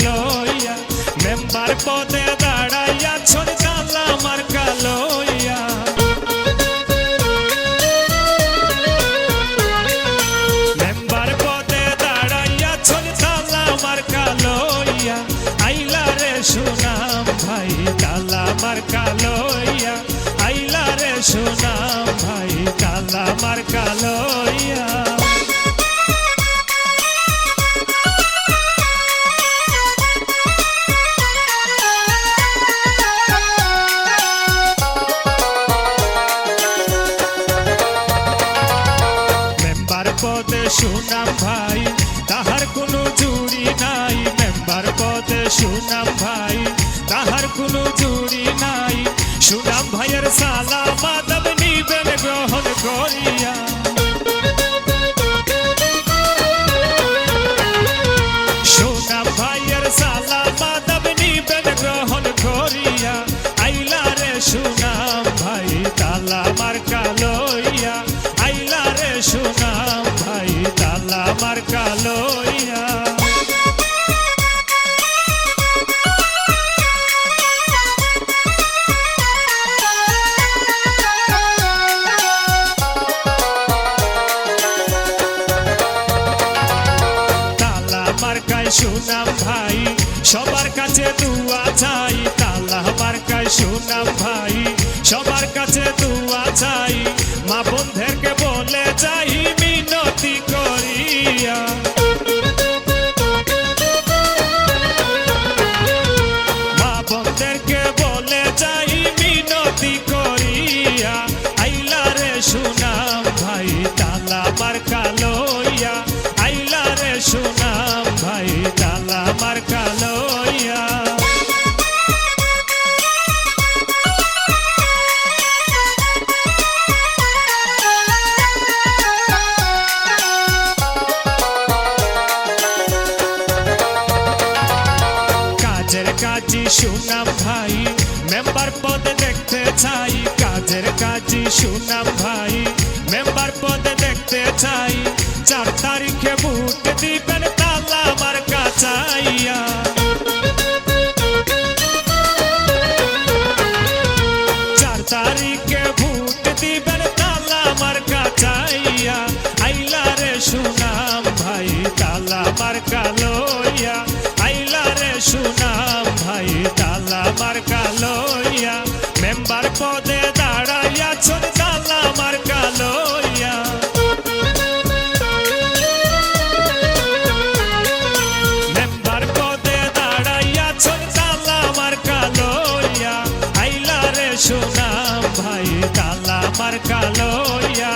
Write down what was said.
লইয়া মেম্বার পদে দাঁড়াইয়া ছোট তালা মার্কা লইয়া মেম্বার পদে দাঁড়াইয়া ছোট তালা মার্কা লইয়া আইলা রে সুনাম ভাই তালা মার্কা লইয়া আইলা রে সুনাম ভাই তালা মার্কা লইয়া পদে সুনাম ভাই তাহার কোনো জুড়ি নাই মেম্বার পদে সুনাম ভাই তাহার কোনো জুড়ি নাই সুনাম ভাইয়ের সালাম আদব নিবেন গ্রহণ করিয়া সুনাম ভাইয়ের সালাম আদব নিবেন গ্রহণ করিয়া আইলা রে সুনাম ভাই তালা মার্কা লইয়া আইলা রে সুনাম ভাই তালা মার্কা লইয়া তালা মার্কায় সুনাম ভাই সবার কাছে দুয়া চাই তালা মার্কায় সুনাম ভাই সবার কাছে দুয়া চাই মা বন্ধেরকে বলে যাই মিনতি করিয়া মা বন্ধেরকে বলে যাই মিনতি করিয়া আইলা রে সুনাম ভাই তালা মার্কা লইয়া আইলা রে সুনাম ভাই তালা মার্কা লইয়া কাজী সুনাম ভাই মেম্বার পদে দেখতে চাই কাজের কাজী সুনাম ভাই মেম্বার পদে দেখতে চাই 4 তারিখে ভোট দিবেন তালা মার্কা চাইয়া 4 তারিখে ভোট দিবেন তালা মার্কা চাইয়া আইলা রে সুনাম ভাই তালা মার্কা লইয়া আইলা রে সুনাম ভাই তালা মার্কা লইয়া মেম্বার পদে দাঁড়াইয়া ছোট তালা মার্কা লইয়া মেম্বার পদে দাঁড়াইয়া ছোট তালা মার্কা লইয়া আইলা রে সুনাম ভাই তালা মার্কা লইয়া